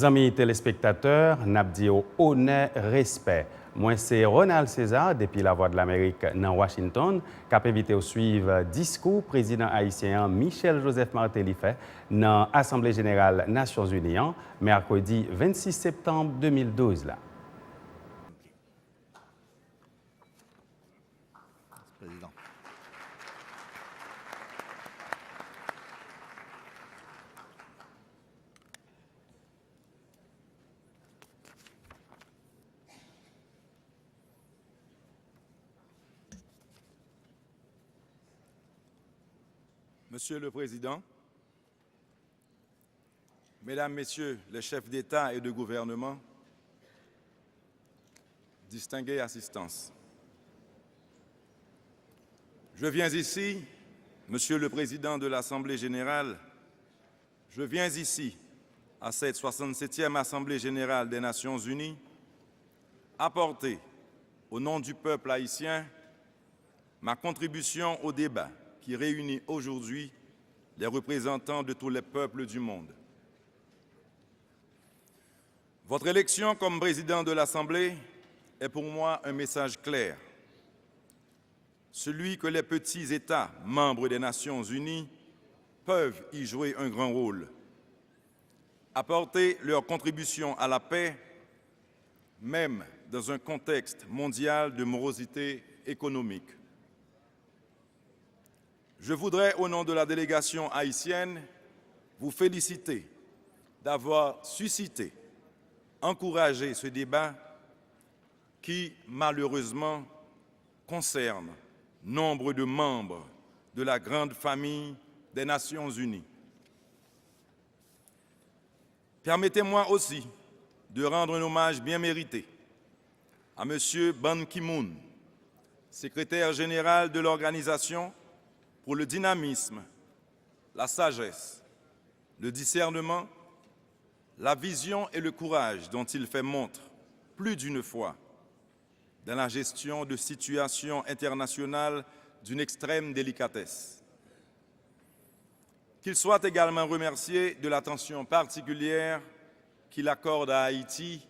Amis téléspectateurs, n'a dit au honneur, respect. Moi, c'est Ronald César, depuis la Voix de l'Amérique dans Washington, qui a invité à suivre discours président haïtien Michel Joseph Martelly fait dans l'Assemblée générale Nations Unies, mercredi 26 septembre 2012. Là. Président. Monsieur le Président, Mesdames, Messieurs les chefs d'État et de gouvernement, distinguée assistance, je viens ici, Monsieur le Président de l'Assemblée générale, je viens ici, à cette 67e Assemblée générale des Nations unies, apporter, au nom du peuple haïtien, ma contribution au débat qui réunit aujourd'hui les représentants de tous les peuples du monde. Votre élection comme président de l'Assemblée est pour moi un message clair, celui que les petits États membres des Nations unies peuvent y jouer un grand rôle, apporter leur contribution à la paix, même dans un contexte mondial de morosité économique. Je voudrais, au nom de la délégation haïtienne, vous féliciter d'avoir suscité, encouragé ce débat qui, malheureusement, concerne nombre de membres de la grande famille des Nations unies. Permettez-moi aussi de rendre un hommage bien mérité à M. Ban Ki-moon, secrétaire général de l'organisation, pour le dynamisme, la sagesse, le discernement, la vision et le courage dont il fait montre plus d'une fois dans la gestion de situations internationales d'une extrême délicatesse. Qu'il soit également remercié de l'attention particulière qu'il accorde à Haïti,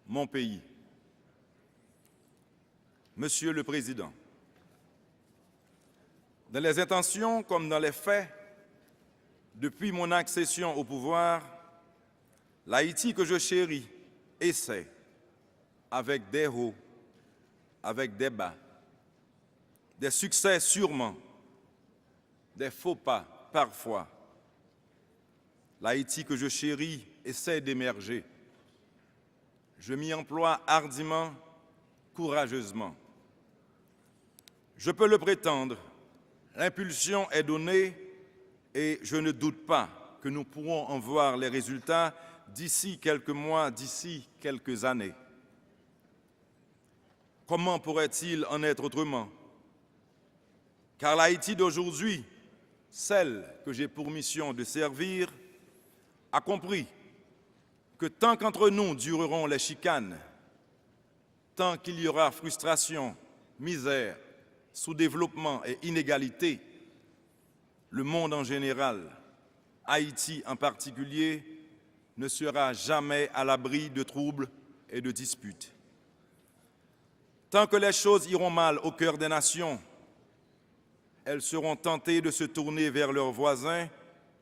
mon pays. Monsieur le Président, dans les intentions comme dans les faits, depuis mon accession au pouvoir, l'Haïti que je chéris essaie, avec des hauts, avec des bas, des succès sûrement, des faux pas parfois. L'Haïti que je chéris essaie d'émerger. Je m'y emploie hardiment, courageusement. Je peux le prétendre, l'impulsion est donnée et je ne doute pas que nous pourrons en voir les résultats d'ici quelques mois, d'ici quelques années. Comment pourrait-il en être autrement? Car l'Haïti d'aujourd'hui, celle que j'ai pour mission de servir, a compris que tant qu'entre nous dureront les chicanes, tant qu'il y aura frustration, misère, sous-développement et inégalité, le monde en général, Haïti en particulier, ne sera jamais à l'abri de troubles et de disputes. Tant que les choses iront mal au cœur des nations, elles seront tentées de se tourner vers leurs voisins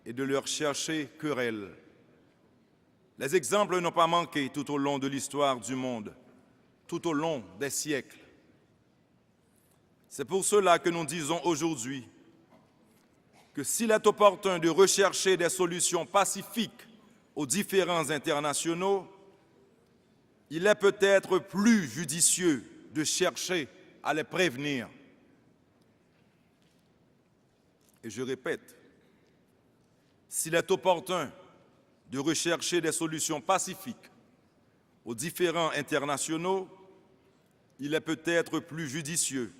et de leur chercher querelle. Les exemples n'ont pas manqué tout au long de l'histoire du monde, tout au long des siècles. C'est pour cela que nous disons aujourd'hui que s'il est opportun de rechercher des solutions pacifiques aux différends internationaux, il est peut-être plus judicieux de chercher à les prévenir. Et je répète, s'il est opportun de rechercher des solutions pacifiques aux différends internationaux, il est peut-être plus judicieux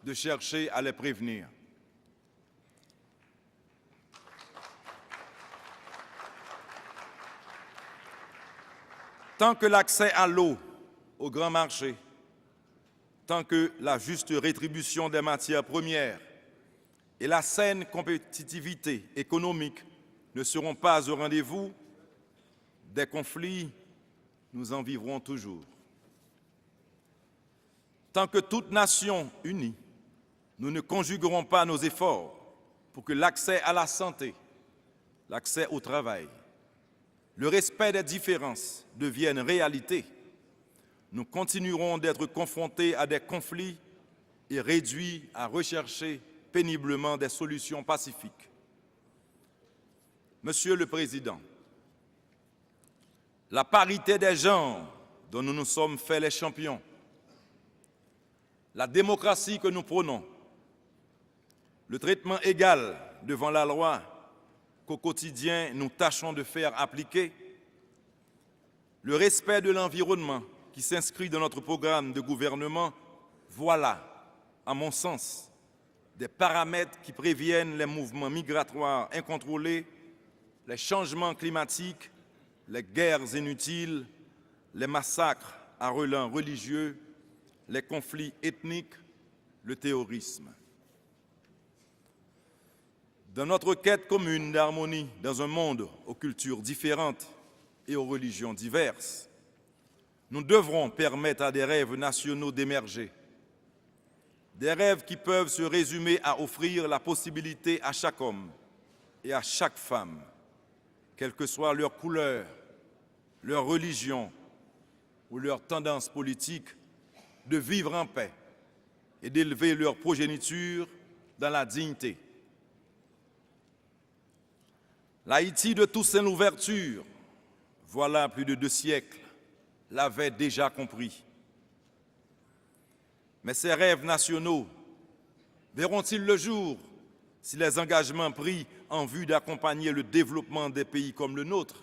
de chercher à les prévenir. Tant que l'accès à l'eau au grand marché, tant que la juste rétribution des matières premières et la saine compétitivité économique ne seront pas au rendez-vous, des conflits, nous en vivrons toujours. Tant que toute nation unie, nous ne conjuguerons pas nos efforts pour que l'accès à la santé, l'accès au travail, le respect des différences deviennent réalité, nous continuerons d'être confrontés à des conflits et réduits à rechercher péniblement des solutions pacifiques. Monsieur le Président, la parité des genres dont nous nous sommes faits les champions, la démocratie que nous prônons, le traitement égal devant la loi qu'au quotidien nous tâchons de faire appliquer, le respect de l'environnement qui s'inscrit dans notre programme de gouvernement, voilà, à mon sens, des paramètres qui préviennent les mouvements migratoires incontrôlés, les changements climatiques, les guerres inutiles, les massacres à relents religieux, les conflits ethniques, le terrorisme. Dans notre quête commune d'harmonie dans un monde aux cultures différentes et aux religions diverses, nous devrons permettre à des rêves nationaux d'émerger. Des rêves qui peuvent se résumer à offrir la possibilité à chaque homme et à chaque femme, quelle que soit leur couleur, leur religion ou leur tendance politique, de vivre en paix et d'élever leur progéniture dans la dignité. L'Haïti de Toussaint Louverture, voilà plus de 2 siècles, l'avait déjà compris. Mais ces rêves nationaux verront-ils le jour si les engagements pris en vue d'accompagner le développement des pays comme le nôtre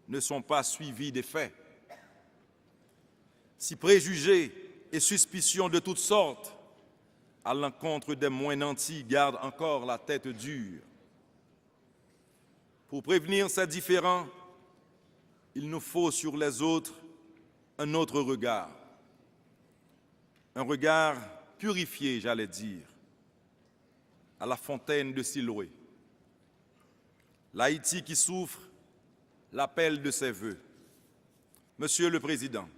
ne sont pas suivis des faits? Si préjugés et suspicions de toutes sortes à l'encontre des moins nantis gardent encore la tête dure. Pour prévenir ces différends, il nous faut sur les autres un autre regard. Un regard purifié, j'allais dire, à la fontaine de Siloé. L'Haïti qui souffre l'appel de ses voeux. Monsieur le Président,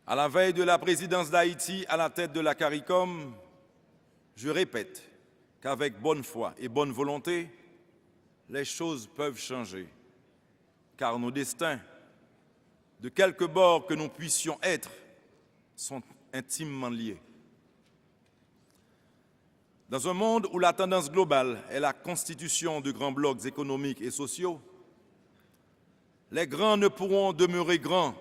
à la veille de la présidence d'Haïti à la tête de la CARICOM, je répète qu'avec bonne foi et bonne volonté, les choses peuvent changer, car nos destins, de quelque bord que nous puissions être, sont intimement liés. Dans un monde où la tendance globale est la constitution de grands blocs économiques et sociaux, les grands ne pourront demeurer grands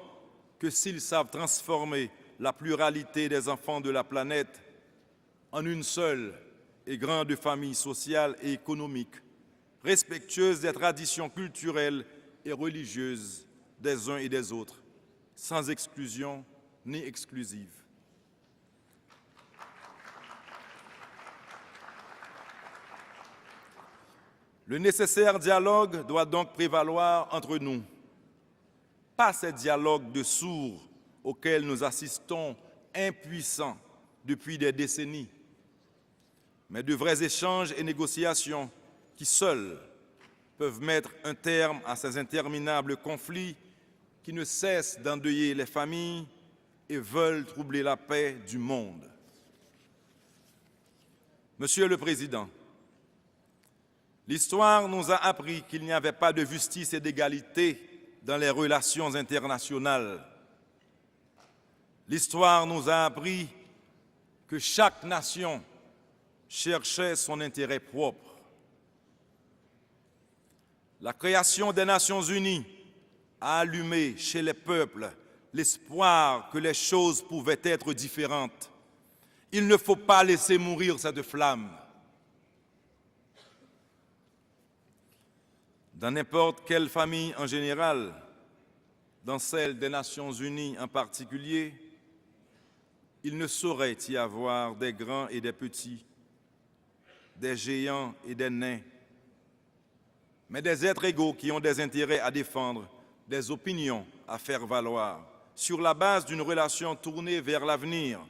que s'ils savent transformer la pluralité des enfants de la planète en une seule et grande famille sociale et économique, respectueuse des traditions culturelles et religieuses des uns et des autres, sans exclusion ni exclusive. Le nécessaire dialogue doit donc prévaloir entre nous. Pas ces dialogues de sourds auxquels nous assistons impuissants depuis des décennies, mais de vrais échanges et négociations qui seuls peuvent mettre un terme à ces interminables conflits qui ne cessent d'endeuiller les familles et veulent troubler la paix du monde. Monsieur le Président, l'histoire nous a appris qu'il n'y avait pas de justice et d'égalité dans les relations internationales. L'histoire nous a appris que chaque nation cherchait son intérêt propre. La création des Nations Unies a allumé chez les peuples l'espoir que les choses pouvaient être différentes. Il ne faut pas laisser mourir cette flamme. Dans n'importe quelle famille en général, dans celle des Nations Unies en particulier, il ne saurait y avoir des grands et des petits, des géants et des nains, mais des êtres égaux qui ont des intérêts à défendre, des opinions à faire valoir, sur la base d'une relation tournée vers l'avenir,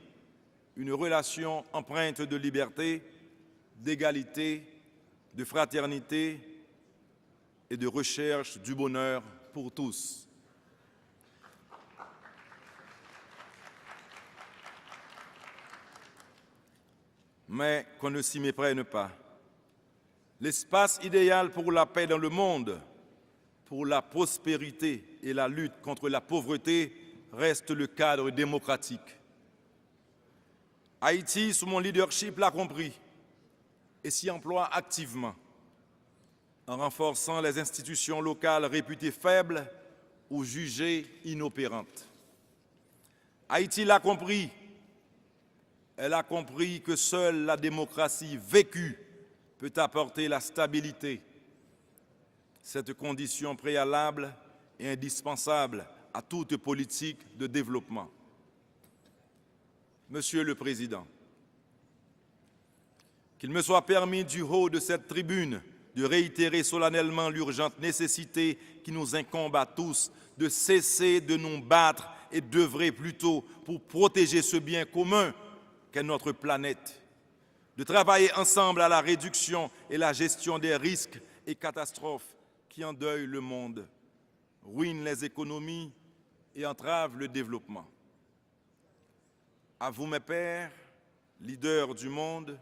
une relation empreinte de liberté, d'égalité, de fraternité et de recherche du bonheur pour tous. Mais qu'on ne s'y méprenne pas. L'espace idéal pour la paix dans le monde, pour la prospérité et la lutte contre la pauvreté reste le cadre démocratique. Haïti, sous mon leadership, l'a compris et s'y emploie activement, en renforçant les institutions locales réputées faibles ou jugées inopérantes. Haïti l'a compris. Elle a compris que seule la démocratie vécue peut apporter la stabilité. Cette condition préalable est indispensable à toute politique de développement. Monsieur le Président, qu'il me soit permis du haut de cette tribune de réitérer solennellement l'urgente nécessité qui nous incombe à tous de cesser de nous battre et d'œuvrer plutôt pour protéger ce bien commun qu'est notre planète, de travailler ensemble à la réduction et la gestion des risques et catastrophes qui endeuillent le monde, ruinent les économies et entravent le développement. À vous, mes pères, leaders du monde,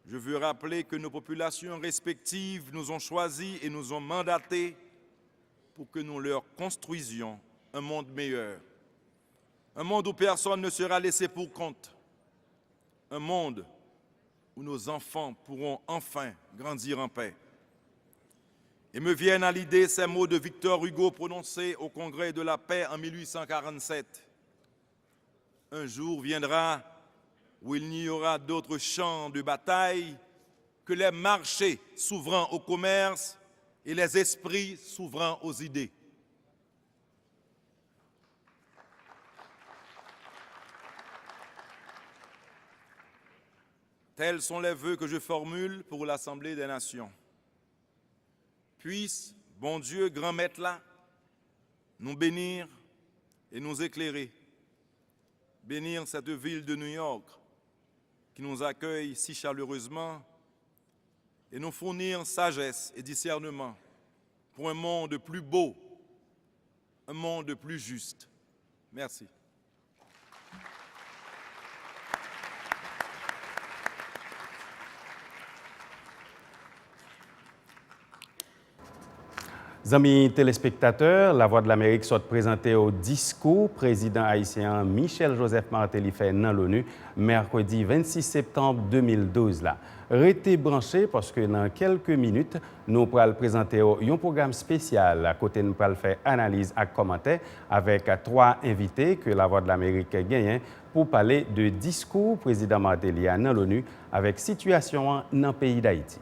je veux rappeler que nos populations respectives nous ont choisis et nous ont mandatés pour que nous leur construisions un monde meilleur, un monde où personne ne sera laissé pour compte, un monde où nos enfants pourront enfin grandir en paix. Et me viennent à l'idée ces mots de Victor Hugo prononcés au Congrès de la paix en 1847. Un jour viendra où il n'y aura d'autre champ de bataille que les marchés s'ouvrant au commerce et les esprits s'ouvrant aux idées. Tels sont les vœux que je formule pour l'Assemblée des Nations. Puisse, bon Dieu, grand maître là, nous bénir et nous éclairer. Bénir cette ville de New York qui nous accueille si chaleureusement et nous fournir sagesse et discernement pour un monde plus beau, un monde plus juste. Merci. Amis téléspectateurs, La Voix de l'Amérique soit présentée au discours président haïtien Michel Joseph Martelly fait dans l'ONU mercredi 26 septembre 2012. Là. Restez branchés parce que dans quelques minutes, nous allons présenter un programme spécial à côté nous allons faire analyse et commentaires avec 3 invités que La Voix de l'Amérique gagne pour parler de discours président Martelly dans l'ONU avec situation dans le pays d'Haïti.